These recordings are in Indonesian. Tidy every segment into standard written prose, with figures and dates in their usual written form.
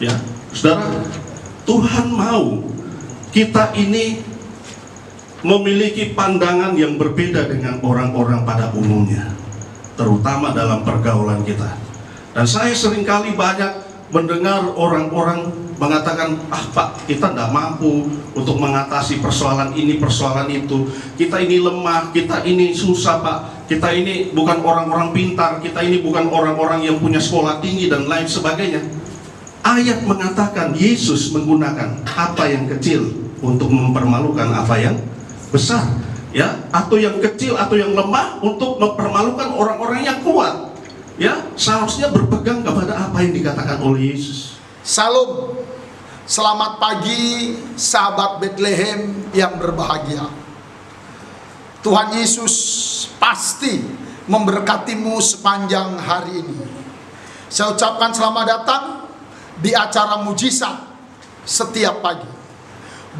Ya, saudara, Tuhan mau kita ini memiliki pandangan yang berbeda dengan orang-orang pada umumnya, terutama dalam pergaulan kita. Dan saya seringkali banyak mendengar orang-orang mengatakan, Pak, kita tidak mampu untuk mengatasi persoalan ini, persoalan itu. Kita ini lemah, kita ini susah, Pak. Kita ini bukan orang-orang pintar, kita ini bukan orang-orang yang punya sekolah tinggi dan lain sebagainya. Ayat mengatakan Yesus menggunakan apa yang kecil untuk mempermalukan apa yang besar, ya, atau yang kecil atau yang lemah untuk mempermalukan orang-orang yang kuat. Ya, seharusnya berpegang kepada apa yang dikatakan oleh Yesus. Salam, selamat pagi sahabat Bethlehem yang berbahagia. Tuhan Yesus pasti memberkatimu sepanjang hari ini. Saya ucapkan selamat datang di acara mujizat setiap pagi.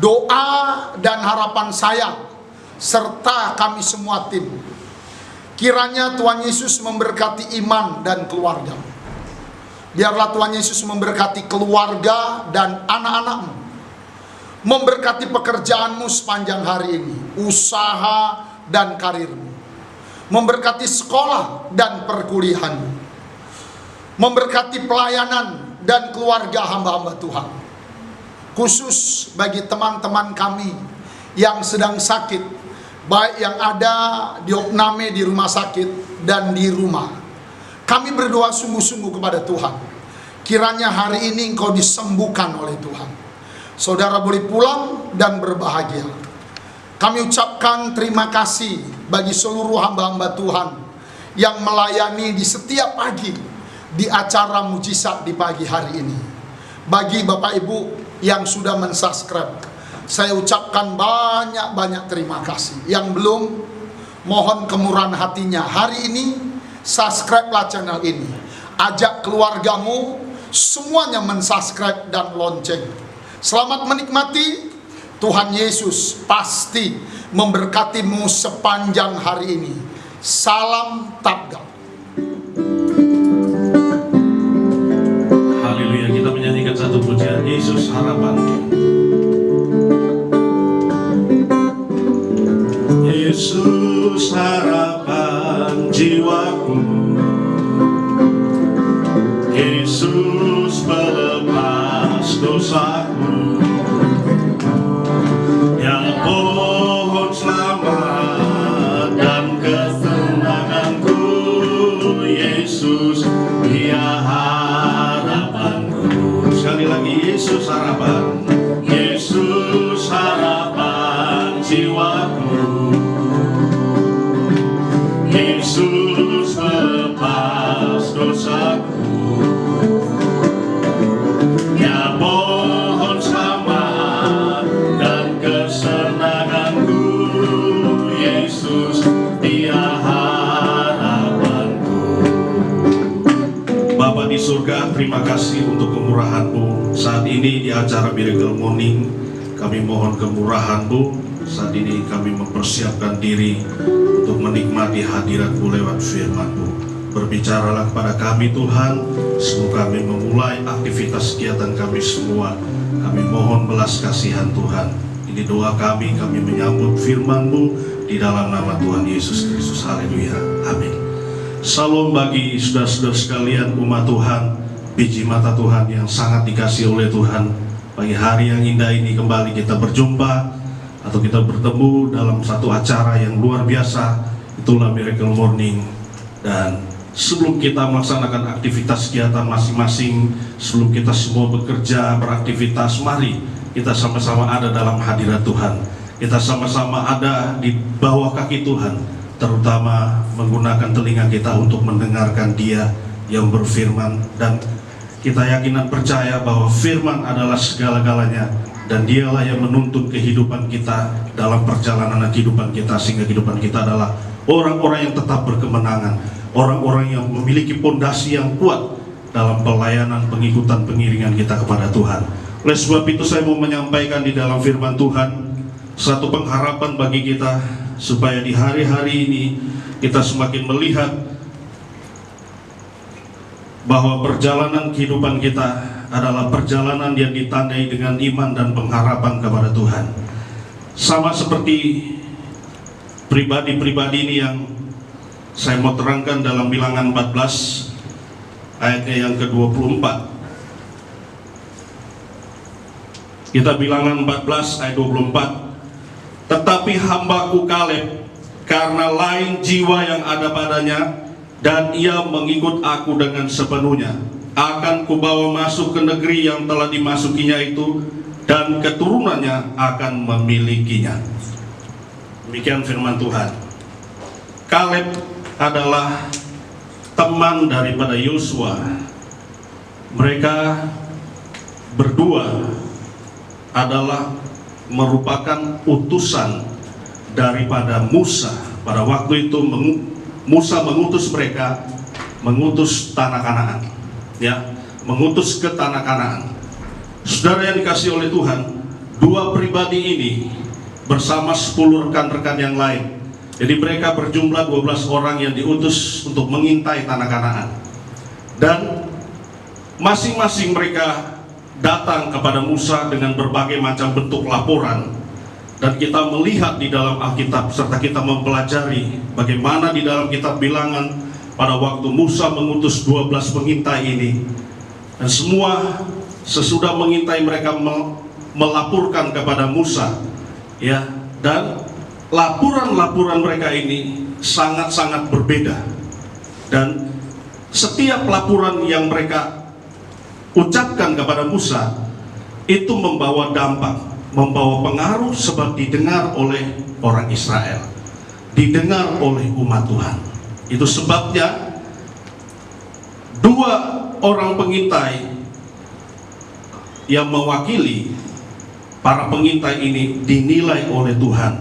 Doa dan harapan saya serta kami semua tim, kiranya Tuhan Yesus memberkati iman dan keluarga. Biarlah Tuhan Yesus memberkati keluarga dan anak-anakmu, memberkati pekerjaanmu sepanjang hari ini, usaha dan karirmu, memberkati sekolah dan perkuliahanmu, memberkati pelayanan dan keluarga hamba-hamba Tuhan. Khusus bagi teman-teman kami yang sedang sakit, baik yang ada di opname di rumah sakit dan di rumah. Kami berdoa sungguh-sungguh kepada Tuhan, kiranya hari ini engkau disembuhkan oleh Tuhan. Saudara boleh pulang dan berbahagia. Kami ucapkan terima kasih bagi seluruh hamba-hamba Tuhan yang melayani di setiap pagi di acara mujizat di pagi hari ini. Bagi Bapak Ibu yang sudah mensubscribe, saya ucapkan banyak-banyak terima kasih. Yang belum, mohon kemurahan hatinya hari ini subscribe-lah channel ini. Ajak keluargamu semuanya mensubscribe dan lonceng. Selamat menikmati. Tuhan Yesus pasti memberkatimu sepanjang hari ini. Salam Tabgap. Haleluya, kita menyanyikan satu pujian, Yesus harapan. Yesus harapan jiwaku, Yesus pelepas dosaku, yang pohon selamat dan ketenanganku. Yesus dia harapanku. Sekali lagi, Yesus harapan, Yesus harapan jiwaku, Yesus lepas dosaku, ya pohon selamat dan kesenanganku. Yesus dia harapanku. Bapa di surga, terima kasih untuk kemurahan-Mu. Saat ini di acara Miracle Morning, kami mohon kemurahan-Mu. Saat ini kami mempersiapkan diri untuk menikmati hadirat-Mu lewat firman-Mu. Berbicaralah kepada kami Tuhan, sebelum kami memulai aktivitas kegiatan kami semua. Kami mohon belas kasihan Tuhan. Ini doa kami menyambut firman-Mu di dalam nama Tuhan Yesus Kristus. Haleluya, amin. Salam bagi saudara-saudara sekalian umat Tuhan, biji mata Tuhan yang sangat dikasihi oleh Tuhan. Pagi hari yang indah ini kembali kita berjumpa atau kita bertemu dalam satu acara yang luar biasa, itulah Miracle Morning. Dan sebelum kita melaksanakan aktivitas kegiatan masing-masing, sebelum kita semua bekerja, beraktivitas, mari kita sama-sama ada dalam hadirat Tuhan. Kita sama-sama ada di bawah kaki Tuhan, terutama menggunakan telinga kita untuk mendengarkan Dia yang berfirman. Dan kita yakin dan percaya bahwa firman adalah segala-galanya, dan Dialah yang menuntun kehidupan kita dalam perjalanan kehidupan kita, sehingga kehidupan kita adalah orang-orang yang tetap berkemenangan, orang-orang yang memiliki pondasi yang kuat dalam pelayanan, pengikutan, pengiringan kita kepada Tuhan. Oleh sebab itu saya mau menyampaikan di dalam firman Tuhan satu pengharapan bagi kita, supaya di hari-hari ini kita semakin melihat bahwa perjalanan kehidupan kita adalah perjalanan yang ditandai dengan iman dan pengharapan kepada Tuhan. Sama seperti pribadi-pribadi ini yang saya mau terangkan dalam Bilangan 14 ayatnya yang ke-24. Kita Bilangan 14 ayat 24. Tetapi hambaku Kaleb, karena lain jiwa yang ada padanya, dan ia mengikut aku dengan sepenuhnya, akan kubawa masuk ke negeri yang telah dimasukinya itu, dan keturunannya akan memilikinya. Demikian firman Tuhan. Kaleb adalah teman daripada Yosua. Mereka berdua adalah merupakan utusan daripada Musa. Pada waktu itu Musa mengutus mereka, mengutus tanah Kanaan, ya, mengutus ke tanah Kanaan. Saudara yang dikasihi oleh Tuhan, dua pribadi ini bersama 10 rekan-rekan yang lain. Jadi mereka berjumlah 12 orang yang diutus untuk mengintai tanah Kanaan. Dan masing-masing mereka datang kepada Musa dengan berbagai macam bentuk laporan. Dan kita melihat di dalam Alkitab serta kita mempelajari bagaimana di dalam kitab Bilangan pada waktu Musa mengutus 12 pengintai ini. Dan semua sesudah mengintai mereka melaporkan kepada Musa, ya, dan laporan-laporan mereka ini sangat-sangat berbeda. Dan setiap laporan yang mereka ucapkan kepada Musa itu membawa dampak, membawa pengaruh, sebab didengar oleh orang Israel, didengar oleh umat Tuhan. Itu sebabnya dua orang pengintai yang mewakili para pengintai ini dinilai oleh Tuhan.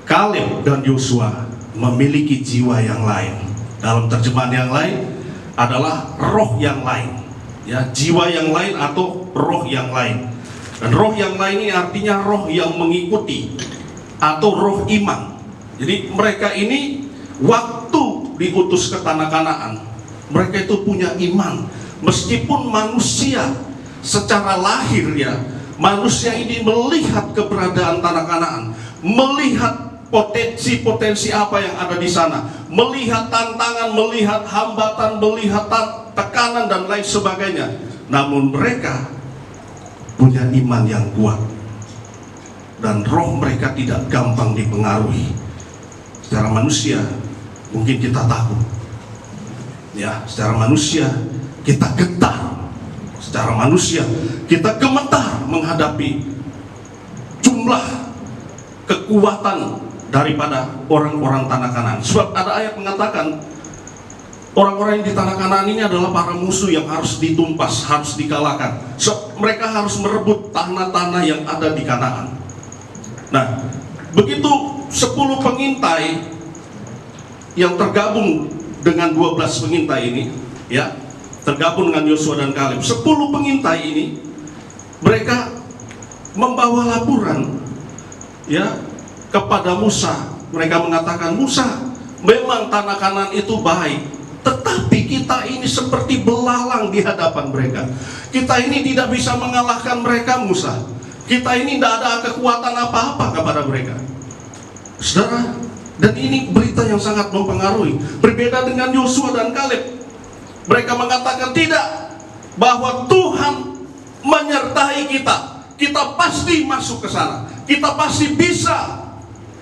Kaleb dan Yosua memiliki jiwa yang lain. Dalam terjemahan yang lain adalah roh yang lain, ya, jiwa yang lain atau roh yang lain. Dan roh yang lain ini artinya roh yang mengikuti atau roh iman. Jadi mereka ini waktu diutus ke tanah Kanaan, mereka itu punya iman. Meskipun manusia secara lahir, ya, manusia ini melihat keberadaan tanah Kanaan, melihat potensi-potensi apa yang ada di sana, melihat tantangan, melihat hambatan, melihat tekanan dan lain sebagainya. Namun mereka punya iman yang kuat, dan roh mereka tidak gampang dipengaruhi. Secara manusia mungkin kita takut, ya, secara manusia kita getar, secara manusia kita gemetar menghadapi jumlah kekuatan daripada orang-orang tanah Kanaan. Sebab ada ayat mengatakan orang-orang yang di tanah Kanaan ini adalah para musuh yang harus ditumpas, harus dikalahkan. So, mereka harus merebut tanah-tanah yang ada di Kanaan. Nah, begitu 10 pengintai yang tergabung dengan 12 pengintai ini, ya, tergabung dengan Yosua dan Kaleb. 10 pengintai ini mereka membawa laporan, ya, kepada Musa. Mereka mengatakan, Musa, memang tanah Kanaan itu baik, tetapi kita ini seperti belalang di hadapan mereka. Kita ini tidak bisa mengalahkan mereka, Musa. Kita ini tidak ada kekuatan apa-apa kepada mereka. Saudara, dan ini berita yang sangat mempengaruhi. Berbeda dengan Yosua dan Kaleb. Mereka mengatakan tidak, bahwa Tuhan menyertai kita. Kita pasti masuk ke sana. Kita pasti bisa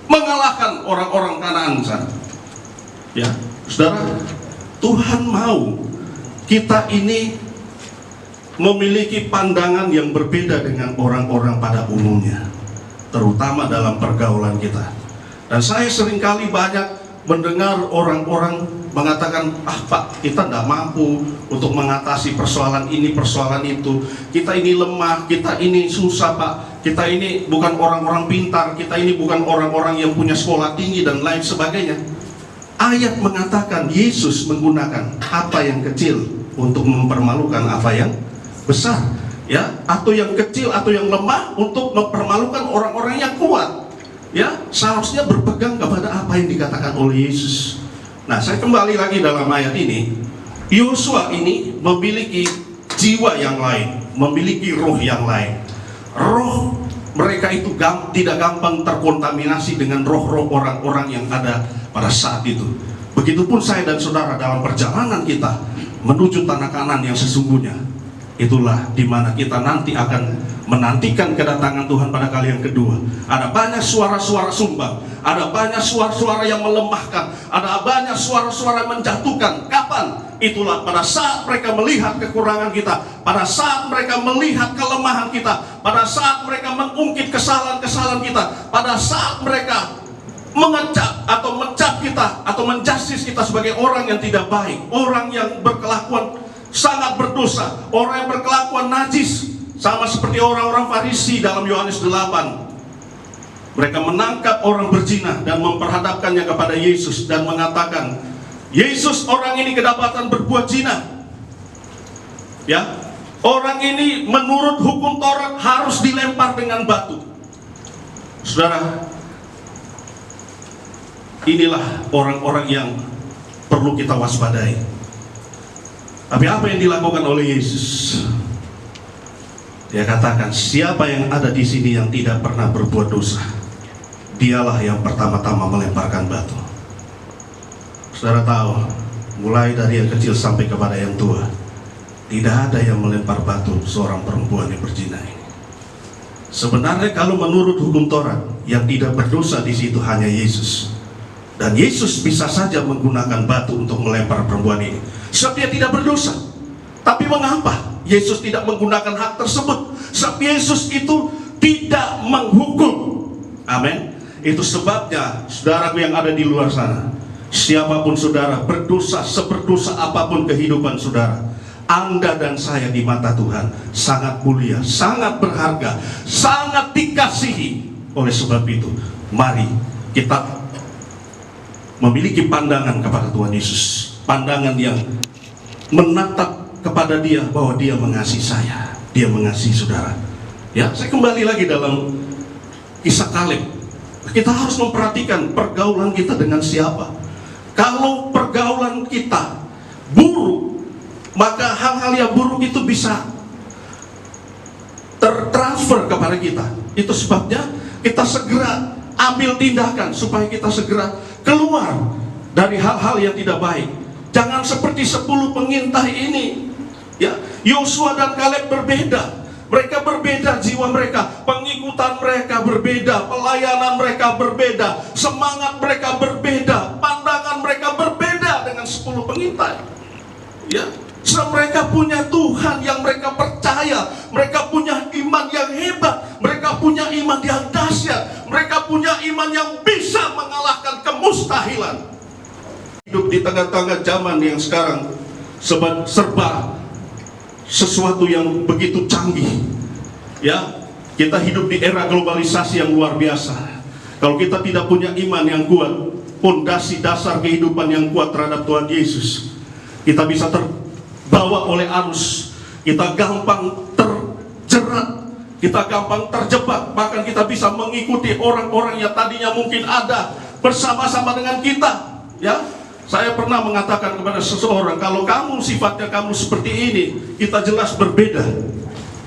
mengalahkan orang-orang Kanaan sana. Ya, saudara, Tuhan mau kita ini memiliki pandangan yang berbeda dengan orang-orang pada umumnya, terutama dalam pergaulan kita. Dan saya seringkali banyak mendengar orang-orang mengatakan, Pak, kita tidak mampu untuk mengatasi persoalan ini, persoalan itu. Kita ini lemah, kita ini susah, Pak. Kita ini bukan orang-orang pintar, kita ini bukan orang-orang yang punya sekolah tinggi dan lain sebagainya. Ayat mengatakan Yesus menggunakan apa yang kecil untuk mempermalukan apa yang besar, ya, atau yang kecil atau yang lemah untuk mempermalukan orang-orang yang kuat. Ya, seharusnya berpegang kepada apa yang dikatakan oleh Yesus. Nah, saya kembali lagi dalam ayat ini. Yosua ini memiliki jiwa yang lain, memiliki roh yang lain. Roh mereka itu tidak gampang terkontaminasi dengan roh-roh orang-orang yang ada pada saat itu. Begitupun saya dan saudara dalam perjalanan kita menuju tanah Kanaan yang sesungguhnya. Itulah dimana kita nanti akan menantikan kedatangan Tuhan pada kali yang kedua. Ada banyak suara-suara sumbang, ada banyak suara-suara yang melemahkan, ada banyak suara-suara yang menjatuhkan. Kapan? Itulah pada saat mereka melihat kekurangan kita, pada saat mereka melihat kelemahan kita, pada saat mereka mengungkit kesalahan-kesalahan kita, pada saat mereka mengecap atau mencap kita atau menjustis kita sebagai orang yang tidak baik, orang yang berkelakuan sangat berdosa, orang yang berkelakuan najis, sama seperti orang-orang Farisi dalam Yohanes 8. Mereka menangkap orang berzina dan memperhadapkannya kepada Yesus dan mengatakan, Yesus, orang ini kedapatan berbuat zina. Ya, orang ini menurut hukum Taurat harus dilempar dengan batu. Saudara, inilah orang-orang yang perlu kita waspadai. Tapi apa yang dilakukan oleh Yesus? Dia katakan, siapa yang ada di sini yang tidak pernah berbuat dosa, dialah yang pertama-tama melemparkan batu. Saudara tahu, mulai dari yang kecil sampai kepada yang tua, tidak ada yang melempar batu seorang perempuan yang berzina ini. Sebenarnya kalau menurut hukum Taurat, yang tidak berdosa di situ hanya Yesus. Dan Yesus bisa saja menggunakan batu untuk melempar perempuan ini, sebab dia tidak berdosa. Tapi mengapa Yesus tidak menggunakan hak tersebut? Sebab Yesus itu tidak menghukum. Amin. Itu sebabnya, saudaraku yang ada di luar sana, siapapun saudara berdosa, seberdosa apapun kehidupan saudara, Anda dan saya di mata Tuhan sangat mulia, sangat berharga, sangat dikasihi. Oleh sebab itu, mari kita memiliki pandangan kepada Tuhan Yesus, pandangan yang menatap kepada Dia bahwa Dia mengasihi saya, Dia mengasihi saudara. Ya, saya kembali lagi dalam kisah Kaleb. Kita harus memperhatikan pergaulan kita dengan siapa. Kalau pergaulan kita buruk, maka hal-hal yang buruk itu bisa tertransfer kepada kita. Itu sebabnya kita segera ambil tindakan supaya kita segera keluar dari hal-hal yang tidak baik. Jangan seperti 10 pengintai ini. Ya, Yosua dan Kaleb berbeda. Mereka berbeda jiwa mereka, pengikutan mereka berbeda, pelayanan mereka berbeda, semangat mereka berbeda, pandangan mereka berbeda dengan 10 pengintai. Ya, so, mereka punya Tuhan yang mereka percaya, mereka punya iman yang hebat, mereka punya iman yang dahsyat, mereka punya iman yang bisa mengalahkan kemustahilan. Hidup di tengah-tengah zaman yang sekarang serba sesuatu yang begitu canggih. Ya, kita hidup di era globalisasi yang luar biasa. Kalau kita tidak punya iman yang kuat, fondasi dasar kehidupan yang kuat terhadap Tuhan Yesus, kita bisa terbawa oleh arus, kita gampang terjerat, kita gampang terjebak, bahkan kita bisa mengikuti orang-orang yang tadinya mungkin ada bersama-sama dengan kita. Ya, saya pernah mengatakan kepada seseorang, kalau kamu sifatnya kamu seperti ini, kita jelas berbeda.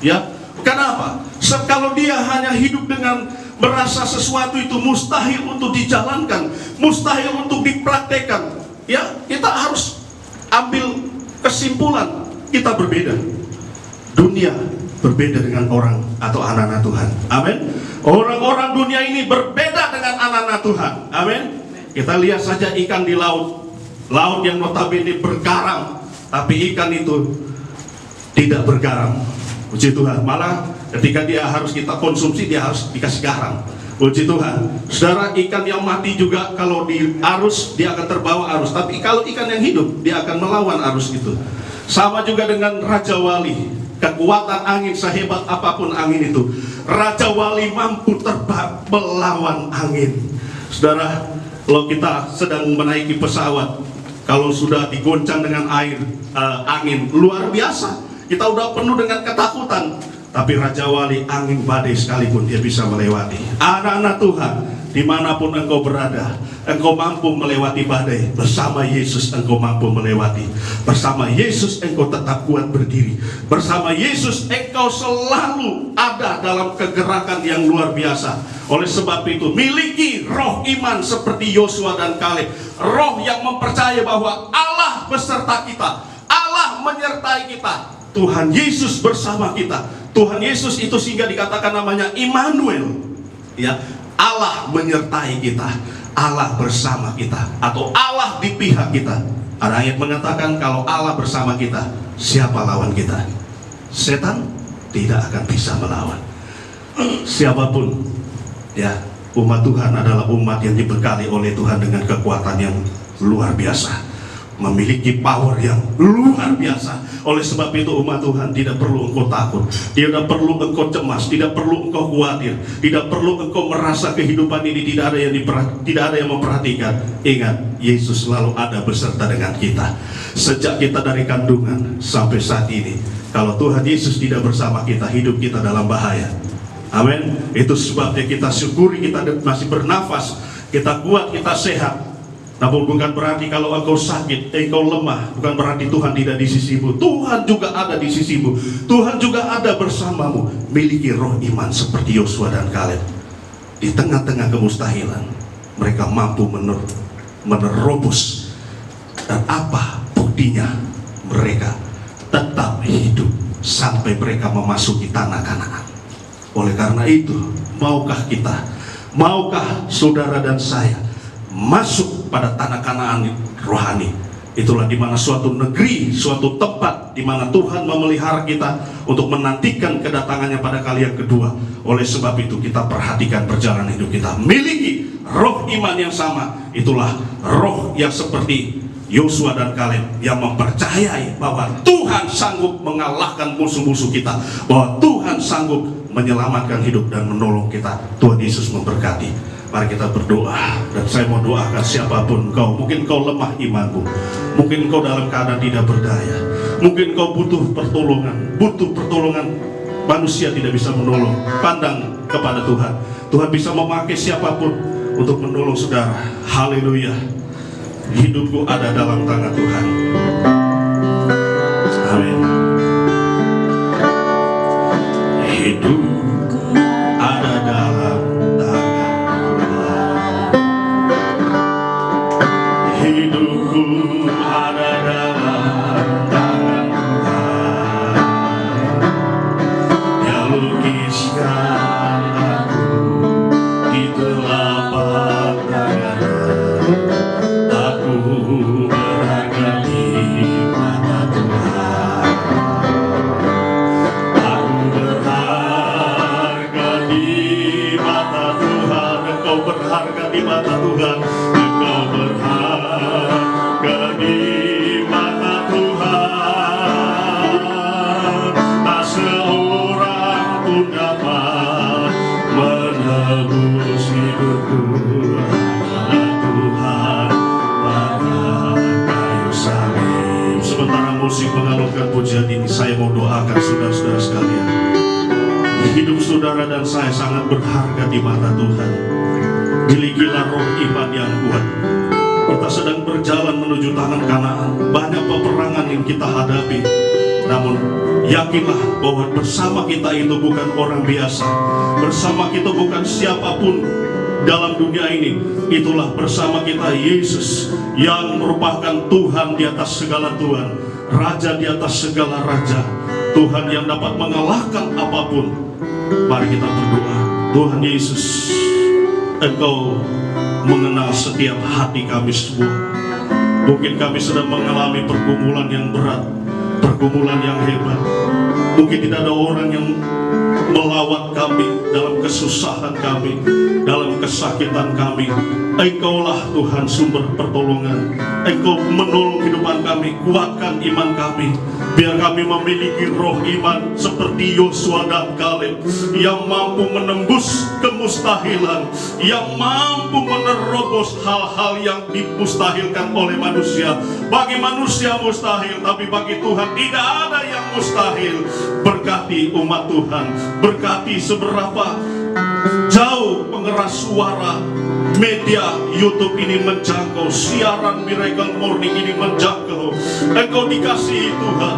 Ya, kenapa? Sebab kalau dia hanya hidup dengan merasa sesuatu itu mustahil untuk dijalankan, mustahil untuk dipraktekkan, ya, kita harus ambil kesimpulan, kita berbeda. Dunia berbeda dengan orang atau anak-anak Tuhan. Amin. Orang-orang dunia ini berbeda dengan anak-anak Tuhan. Amin. Kita lihat saja ikan di laut. Laut yang notabene bergaram, tapi ikan itu tidak bergaram. Puji Tuhan. Malah ketika dia harus kita konsumsi, dia harus dikasih garam. Puji Tuhan. Saudara, ikan yang mati juga kalau di arus dia akan terbawa arus, tapi kalau ikan yang hidup dia akan melawan arus itu. Sama juga dengan Raja Wali. Kekuatan angin sehebat apapun angin itu, Raja Wali mampu terbang melawan angin. Saudara, kalau kita sedang menaiki pesawat, kalau sudah digoncang dengan angin luar biasa, kita udah penuh dengan ketakutan. tapi Raja Wali, angin badai sekalipun dia bisa melewati. Anak-anak Tuhan, dimanapun engkau berada, engkau mampu melewati badai. Bersama Yesus engkau mampu melewati. Bersama Yesus engkau tetap kuat berdiri. Bersama Yesus engkau selalu ada dalam kegerakan yang luar biasa. Oleh sebab itu, miliki roh iman seperti Yosua dan Kaleb. Roh yang mempercaya bahwa Allah beserta kita, Allah menyertai kita, Tuhan Yesus bersama kita. Tuhan Yesus itu sehingga dikatakan namanya Immanuel, ya, Allah menyertai kita, Allah bersama kita, atau Allah di pihak kita. Ada ayat mengatakan kalau Allah bersama kita, siapa lawan kita? Setan tidak akan bisa melawan. Siapapun, ya, umat Tuhan adalah umat yang dibekali oleh Tuhan dengan kekuatan yang luar biasa, memiliki power yang luar biasa. Oleh sebab itu umat Tuhan, tidak perlu engkau takut, tidak perlu engkau cemas, tidak perlu engkau khawatir, tidak perlu engkau merasa kehidupan ini tidak ada yang memperhatikan. Ingat, Yesus selalu ada beserta dengan kita. Sejak kita dari kandungan sampai saat ini, kalau Tuhan Yesus tidak bersama kita, hidup kita dalam bahaya. Amin. Itu sebabnya kita syukuri kita masih bernafas, kita kuat, kita sehat. Namun bukan berarti kalau engkau sakit, engkau lemah, bukan berarti Tuhan tidak di sisimu. Tuhan juga ada di sisimu. Tuhan juga ada bersamamu. Miliki roh iman seperti Yosua dan Kaleb. Di tengah-tengah kemustahilan, mereka mampu menerobos. Dan apa buktinya? Mereka tetap hidup sampai mereka memasuki tanah Kanaan. Oleh karena itu, maukah kita, maukah saudara dan saya masuk pada tanah Kanaan rohani? Itulah di mana suatu negeri, suatu tempat di mana Tuhan memelihara kita untuk menantikan kedatangannya pada kali yang kedua. Oleh sebab itu kita perhatikan perjalanan hidup kita, miliki roh iman yang sama. Itulah roh yang seperti Yosua dan Kaleb, yang mempercayai bahwa Tuhan sanggup mengalahkan musuh-musuh kita, bahwa Tuhan sanggup menyelamatkan hidup dan menolong kita. Tuhan Yesus memberkati. Mari kita berdoa, dan saya mau doakan siapapun kau. Mungkin kau lemah imanmu, mungkin kau dalam keadaan tidak berdaya, mungkin kau butuh pertolongan manusia tidak bisa menolong. Pandang kepada Tuhan. Tuhan bisa memakai siapapun untuk menolong saudara. Haleluya. Hidupku ada dalam tangan Tuhan. Amin. Hidupku ada dalam hidupku ada dalam tangan Tuhan. Dia lukiskan aku di telapak tangannya. Aku berharga di mata Tuhan. Aku berharga di mata Tuhan. Engkau berharga di mata Tuhan. Engkau berharga di mata Tuhan. Tak seorang pun dapat menebus hidupku. Tuhan pada kayu salib. Sementara musik mengalunkan pujian ini, saya mau doakan saudara-saudara sekalian. Hidup saudara dan saya sangat berharga di mata Tuhan. Milikilah roh iman yang kuat. Kita sedang berjalan menuju tanah Kanaan. Banyak peperangan yang kita hadapi. Namun yakinlah bahwa bersama kita itu bukan orang biasa. Bersama kita bukan siapapun dalam dunia ini. Itulah bersama kita Yesus, yang merupakan Tuhan di atas segala Tuhan, Raja di atas segala Raja, Tuhan yang dapat mengalahkan apapun. Mari kita berdoa. Tuhan Yesus, Engkau mengenal setiap hati kami semua. Mungkin kami sedang mengalami pergumulan yang berat, pergumulan yang hebat. Mungkin tidak ada orang yang melawat kami dalam kesusahan kami, dalam kesakitan kami. Engkaulah Tuhan sumber pertolongan. Engkau menolong kehidupan kami, kuatkan iman kami. Biar kami memiliki roh iman seperti Yosua dan Kaleb, yang mampu menembus kemustahilan, yang mampu menerobos hal-hal yang dimustahilkan oleh manusia. Bagi manusia mustahil, tapi bagi Tuhan tidak ada yang mustahil. Berkati umat Tuhan, berkati seberapa jauh pengeras suara media YouTube ini menjangkau, siaran Miracle Morning ini menjangkau. Engkau dikasihi Tuhan,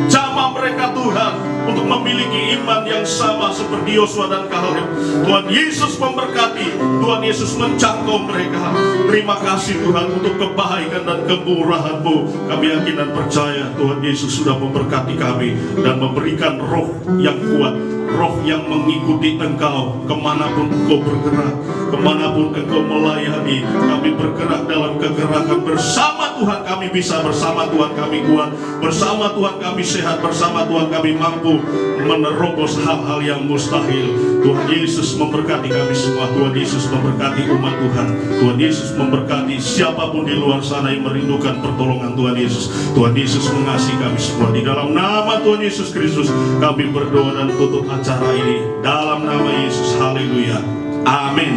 jamah mereka Tuhan untuk memiliki iman yang sama seperti Yosua dan Kaleb. Tuhan Yesus memberkati, Tuhan Yesus menjangkau mereka. Terima kasih Tuhan untuk kebaikan dan kemurahan-Mu. Kami yakin dan percaya Tuhan Yesus sudah memberkati kami dan memberikan roh yang kuat, roh yang mengikuti Engkau kemanapun Engkau bergerak, kemanapun Engkau melayani. Kami bergerak dalam kegerakan bersama Tuhan, kami bisa, bersama Tuhan kami kuat, bersama Tuhan kami sehat, bersama Tuhan kami mampu menerobos hal-hal yang mustahil. Tuhan Yesus memberkati kami semua. Tuhan Yesus memberkati umat Tuhan. Tuhan Yesus memberkati siapapun di luar sana yang merindukan pertolongan Tuhan Yesus. Tuhan Yesus mengasihi kami semua. Di dalam nama Tuhan Yesus Kristus kami berdoa dan tutup acara ini dalam nama Yesus. Haleluya. Amin.